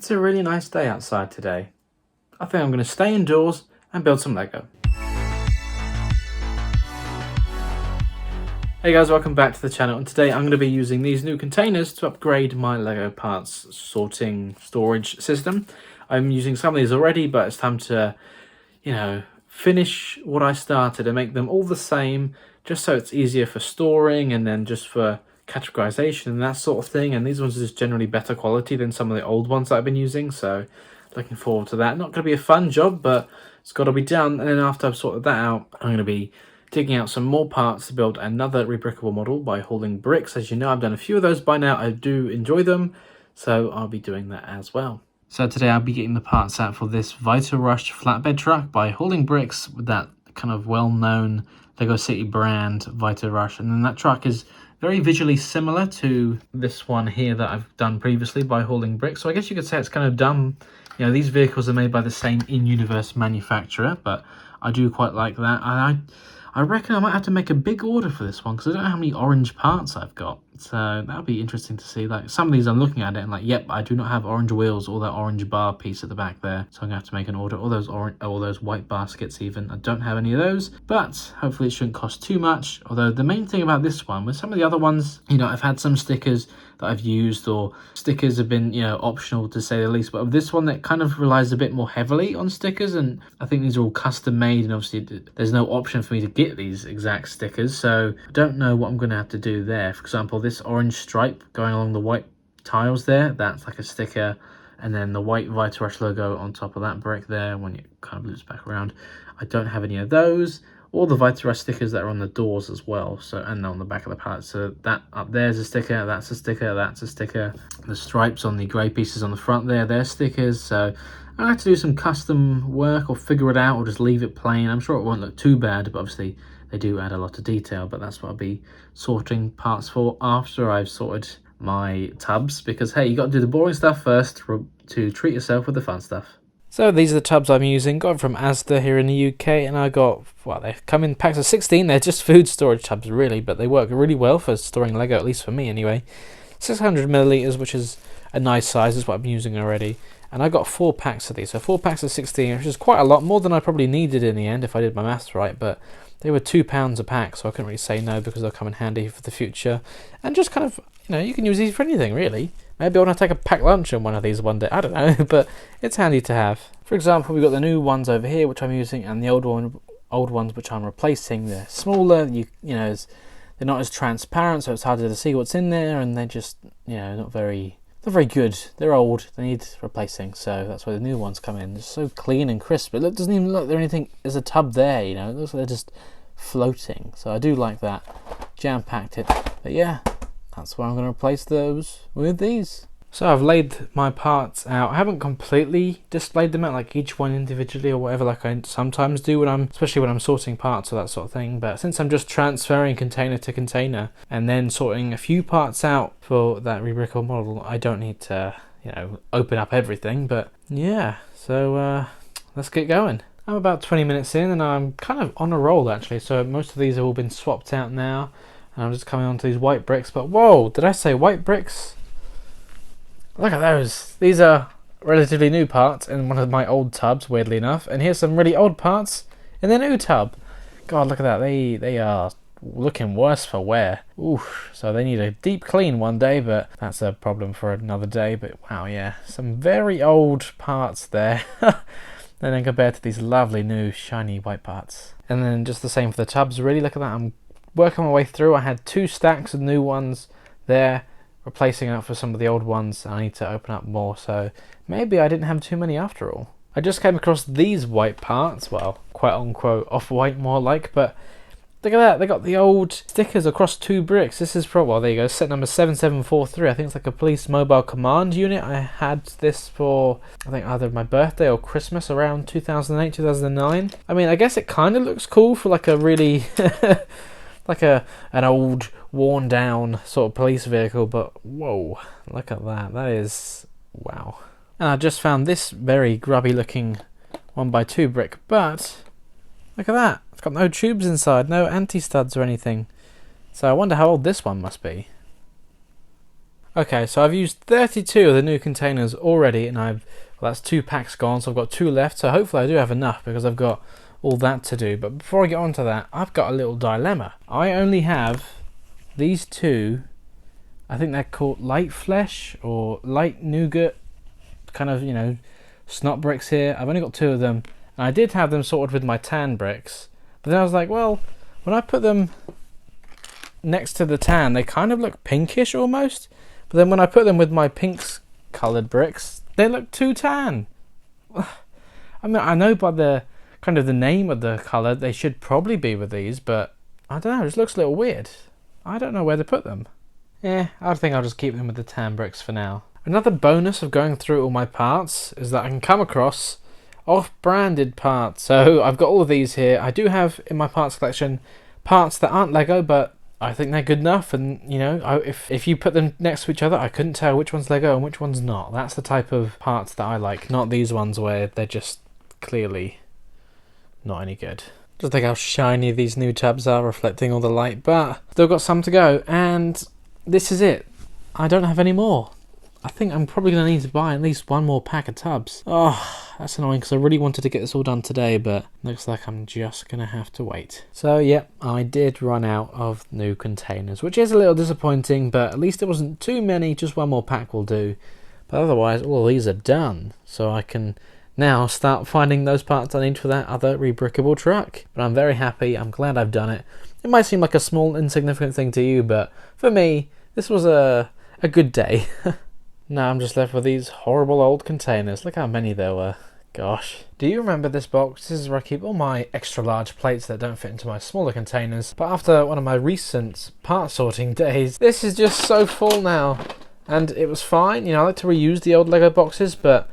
It's a really nice day outside today. I think I'm going to stay indoors and build some Lego. Hey guys, welcome back to the channel, and today I'm going to be using these new containers to upgrade my Lego parts sorting storage system. I'm using some of these already, but it's time to, finish what I started and make them all the same, just so it's easier for storing and then just for categorization and that sort of thing. And these ones are just generally better quality than some of the old ones that I've been using, so looking forward to that. Not going to be a fun job, but it's got to be done. And then after I've sorted that out, I'm going to be digging out some more parts to build another rebrickable model by hauling bricks. As you know, I've done a few of those by now. I do enjoy them, so I'll be doing that as well. So today I'll be getting the parts out for this Rush flatbed truck by hauling bricks with that kind of well-known Lego City brand, Rush. And then that truck is very visually similar to this one here that I've done previously by hauling bricks. So I guess you could say it's kind of dumb. These vehicles are made by the same in-universe manufacturer, but I do quite like that. And I reckon I might have to make a big order for this one because I don't know how many orange parts I've got. So that'll be interesting to see. Like some of these I'm looking at it and like, yep, I do not have orange wheels or that orange bar piece at the back there. So I'm gonna have to make an order. All those white baskets even. I don't have any of those, but hopefully it shouldn't cost too much. Although the main thing about this one, with some of the other ones, I've had some stickers that I've used, or stickers have been, optional to say the least. But with this one, that kind of relies a bit more heavily on stickers, and I think these are all custom made, and obviously there's no option for me to get these exact stickers. So I don't know what I'm going to have to do there. For example, this orange stripe going along the white tiles there, that's like a sticker. And then the white Rush logo on top of that brick there, when it kind of loops back around. I don't have any of those. All the Rush stickers that are on the doors as well, so, and on the back of the pallet. So that up there's a sticker, that's a sticker, that's a sticker. The stripes on the grey pieces on the front there, they're stickers. So I have to do some custom work or figure it out or just leave it plain. I'm sure it won't look too bad, but obviously they do add a lot of detail. But that's what I'll be sorting parts for after I've sorted my tubs, because hey, you got to do the boring stuff first to treat yourself with the fun stuff. So these are the tubs I'm using. Got them from Asda here in the UK, and I got, well, they come in packs of 16. They're just food storage tubs really, but they work really well for storing Lego, at least for me anyway. 600 milliliters, which is a nice size, is what I'm using already. And I got 4 packs of these, so 4 packs of 16, which is quite a lot, more than I probably needed in the end if I did my maths right, but they were £2 a pack, so I couldn't really say no because they'll come in handy for the future. And just kind of, you can use these for anything really. Maybe I want to take a packed lunch on one of these one day, I don't know, but it's handy to have. For example, we've got the new ones over here, which I'm using, and the old ones which I'm replacing. They're smaller, they're not as transparent, so it's harder to see what's in there, and they're just, not very good. They're old, they need replacing, so that's why the new ones come in. They're so clean and crisp. It doesn't even look like there's a tub there, it looks like they're just floating. So I do like that. Jam-packed it, but yeah. That's why I'm going to replace those with these. So I've laid my parts out. I haven't completely displayed them out, like each one individually or whatever, like I sometimes do especially when I'm sorting parts or that sort of thing. But since I'm just transferring container to container and then sorting a few parts out for that rebrickable model, I don't need to, open up everything. But yeah, so let's get going. I'm about 20 minutes in and I'm kind of on a roll actually. So most of these have all been swapped out now. And I'm just coming onto these white bricks, but whoa, did I say white bricks? Look at those. These are relatively new parts in one of my old tubs, weirdly enough. And here's some really old parts in the new tub. God, look at that. They are looking worse for wear. Oof. So they need a deep clean one day, but that's a problem for another day. But wow, yeah, some very old parts there. And then compared to these lovely new shiny white parts. And then just the same for the tubs, really. Look at that. I'm working my way through. I had 2 stacks of new ones there, replacing out for some of the old ones. I need to open up more, so maybe I didn't have too many after all. I just came across these white parts, well, quote unquote off-white more like, but look at that, they got the old stickers across 2 bricks. This is from, well, there you go, set number 7743. I think it's like a police mobile command unit. I had this for, I think, either my birthday or Christmas around 2008, 2009. I mean, I guess it kind of looks cool for like a really like an old worn down sort of police vehicle, but whoa, look at that. That is wow. And I just found this very grubby looking 1x2 brick, but look at that, it's got no tubes inside, no anti-studs or anything. So I wonder how old this one must be. Okay, so I've used 32 of the new containers already, and well, that's 2 packs gone, so I've got 2 left, so hopefully I do have enough because I've got all that to do. But before I get on to that, I've got a little dilemma. I only have these 2, I think they're called light flesh or light nougat, kind of, you know, snot bricks here. I've only got 2 of them, and I did have them sorted with my tan bricks, but then I was like, well, when I put them next to the tan, they kind of look pinkish almost. But then when I put them with my pinks coloured bricks, they look too tan. I mean, I know by the kind of the name of the colour, they should probably be with these, but I don't know, it just looks a little weird. I don't know where to put them. I think I'll just keep them with the tan bricks for now. Another bonus of going through all my parts is that I can come across off-branded parts. So I've got all of these here. I do have in my parts collection parts that aren't Lego, but I think they're good enough, and you know, if you put them next to each other, I couldn't tell which one's Lego and which one's not. That's the type of parts that I like, not these ones where they're just clearly not any good. Just think how shiny these new tubs are, reflecting all the light, but still got some to go, and this is it. I don't have any more. I think I'm probably going to need to buy at least 1 more pack of tubs. Oh, that's annoying because I really wanted to get this all done today, but looks like I'm just going to have to wait. So, yep, I did run out of new containers, which is a little disappointing, but at least it wasn't too many. Just 1 more pack will do. But otherwise, all of these are done. So I can now start finding those parts I need for that other rebrickable truck. But I'm very happy. I'm glad I've done it. It might seem like a small, insignificant thing to you, but for me, this was a good day. Now I'm just left with these horrible old containers. Look how many there were. Gosh. Do you remember this box? This is where I keep all my extra large plates that don't fit into my smaller containers. But after one of my recent part sorting days, this is just so full now. And it was fine. You know, I like to reuse the old Lego boxes, but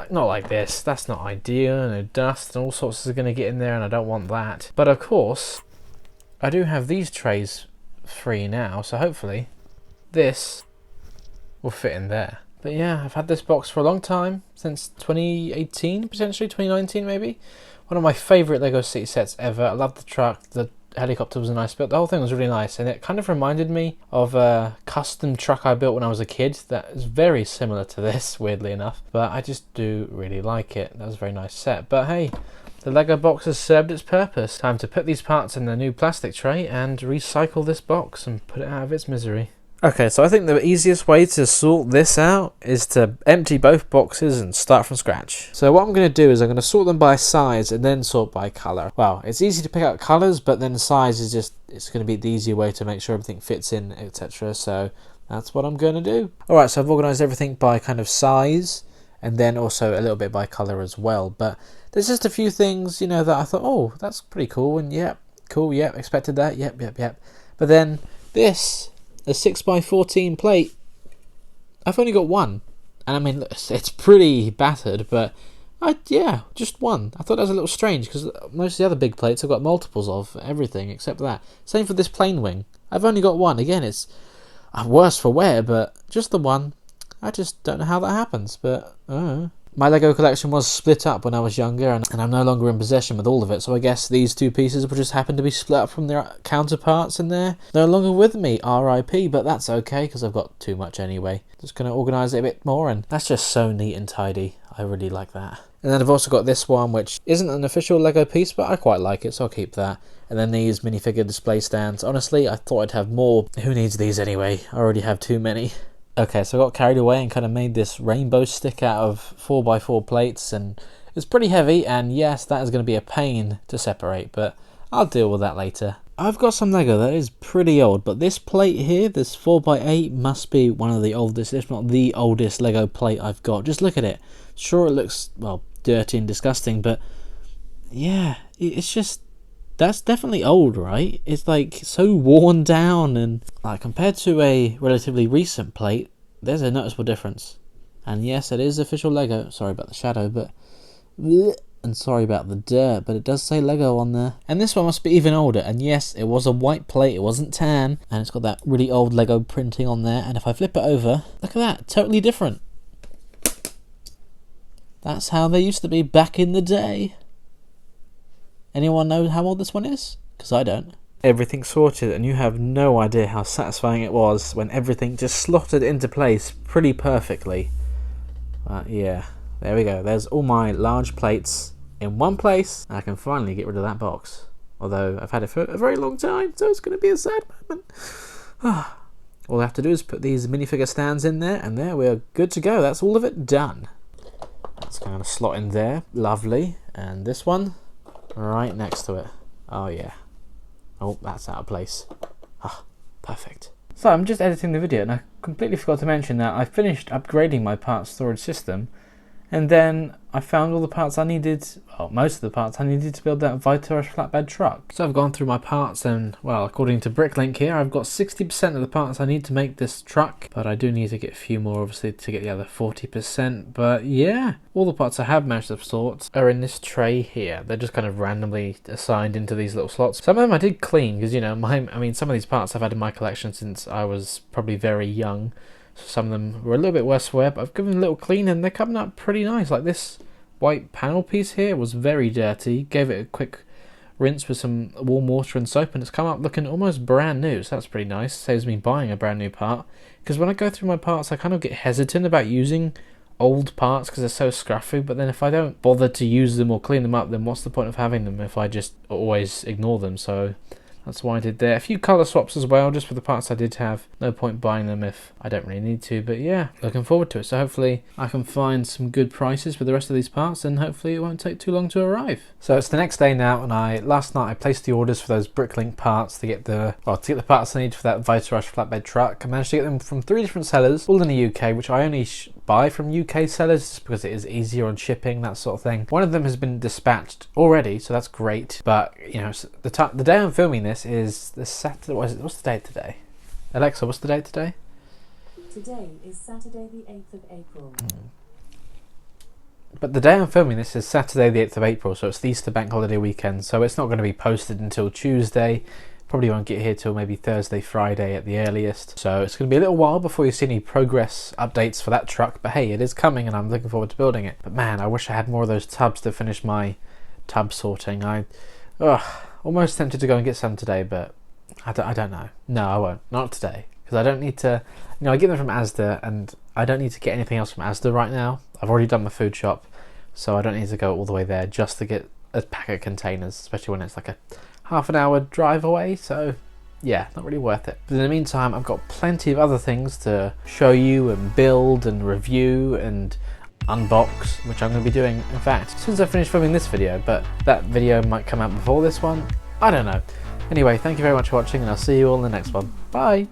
not like this. That's not ideal. And dust and all sorts is going to get in there, and I don't want that. But of course, I do have these trays free now, so hopefully this will fit in there. But yeah, I've had this box for a long time, since 2018, potentially 2019 maybe. One of my favourite Lego City sets ever. I love the truck, the helicopter was a nice build, the whole thing was really nice, and it kind of reminded me of a custom truck I built when I was a kid that is very similar to this, weirdly enough, but I just do really like it. That was a very nice set. But hey, the Lego box has served its purpose. Time to put these parts in the new plastic tray and recycle this box and put it out of its misery. Okay, so I think the easiest way to sort this out is to empty both boxes and start from scratch. So what I'm going to do is I'm going to sort them by size and then sort by colour. Well, it's easy to pick out colours, but then size is just, it's going to be the easier way to make sure everything fits in, etc. So that's what I'm going to do. Alright, so I've organised everything by kind of size and then also a little bit by colour as well. But there's just a few things, you know, that I thought, oh, that's pretty cool, and yep, cool, yep, expected that, yep. But then this, a 6x14 plate, I've only got 1, and I mean, it's pretty battered, but yeah, just 1. I thought that was a little strange because most of the other big plates I've got multiples of everything except that. Same for this plane wing, I've only got 1. Again, it's worse for wear, but just the 1. I just don't know how that happens, but my Lego collection was split up when I was younger, and I'm no longer in possession with all of it, so I guess these 2 pieces will just happen to be split up from their counterparts, and they're no longer with me, RIP, but that's okay, because I've got too much anyway. Just going to organise it a bit more, and that's just so neat and tidy. I really like that. And then I've also got this one, which isn't an official Lego piece, but I quite like it, so I'll keep that. And then these minifigure display stands. Honestly, I thought I'd have more. Who needs these anyway? I already have too many. Okay, so I got carried away and kind of made this rainbow stick out of 4x4 plates, and it's pretty heavy, and yes, that is going to be a pain to separate, but I'll deal with that later. I've got some Lego that is pretty old, but this plate here, this 4x8, must be one of the oldest, if not the oldest Lego plate I've got. Just look at it. Sure, it looks, well, dirty and disgusting, but yeah, it's just, that's definitely old, right? It's like so worn down, and like compared to a relatively recent plate, there's a noticeable difference. And yes, it is official Lego. Sorry about the shadow, but and sorry about the dirt, but it does say Lego on there. And this one must be even older. And yes, it was a white plate, it wasn't tan, and it's got that really old Lego printing on there. And if I flip it over, look at that, totally different. That's how they used to be back in the day. Anyone know how old this one is? Because I don't. everything sorted, and you have no idea how satisfying it was when everything just slotted into place pretty perfectly. Yeah, there we go. There's all my large plates in one place. I can finally get rid of that box. Although I've had it for a very long time, so it's going to be a sad moment. All I have to do is put these minifigure stands in there, and there we're good to go. That's all of it done. That's going to slot in there. Lovely. And this one right next to it. Oh yeah. Oh, that's out of place. Perfect. So I'm just editing the video, and I completely forgot to mention that I finished upgrading my parts storage system, and then I found all the parts I needed, well, most of the parts I needed to build that Vitarush flatbed truck. So I've gone through my parts, and, well, according to Bricklink here, I've got 60% of the parts I need to make this truck, but I do need to get a few more, obviously, to get the other 40%. But yeah, all the parts I have managed to sort are in this tray here. They're just kind of randomly assigned into these little slots. Some of them I did clean, because, you know, some of these parts I've had in my collection since I was probably very young. So some of them were a little bit worse for wear, but I've given them a little clean, and they're coming up pretty nice. Like this white panel piece here was very dirty. Gave it a quick rinse with some warm water and soap, and it's come up looking almost brand new. So that's pretty nice. Saves me buying a brand new part. Because when I go through my parts, I kind of get hesitant about using old parts because they're so scruffy. But then if I don't bother to use them or clean them up, then what's the point of having them if I just always ignore them? So that's why I did there. A few colour swaps as well, just for the parts I did have. No point buying them if I don't really need to, but yeah, looking forward to it. So hopefully I can find some good prices for the rest of these parts, and hopefully it won't take too long to arrive. So it's the next day now, and last night I placed the orders for those Bricklink parts to get the parts I need for that Vitarush flatbed truck. I managed to get them from 3 different sellers, all in the UK, which I only buy from UK sellers just because it is easier on shipping, that sort of thing. One of them has been dispatched already, so that's great. But you know, the day I'm filming this is the Saturday. What's the date today? Alexa, what's the date today? Today is Saturday the 8th of April. But the day I'm filming this is Saturday the 8th of April, so it's the Easter bank holiday weekend, so it's not going to be posted until Tuesday. Probably won't get here till maybe Thursday, Friday at the earliest. So it's going to be a little while before you see any progress updates for that truck. But hey, it is coming, and I'm looking forward to building it. But man, I wish I had more of those tubs to finish my tub sorting. Almost tempted to go and get some today, but I don't know. No, I won't. Not today. Because I don't need to... You know, I get them from Asda, and I don't need to get anything else from Asda right now. I've already done my food shop, so I don't need to go all the way there just to get a pack of containers, especially when it's like a half an hour drive away. So yeah, not really worth it. But in the meantime, I've got plenty of other things to show you and build and review and unbox, which I'm going to be doing, in fact, since I finished filming this video, but that video might come out before this one. I don't know. Anyway, thank you very much for watching, and I'll see you all in the next one. Bye!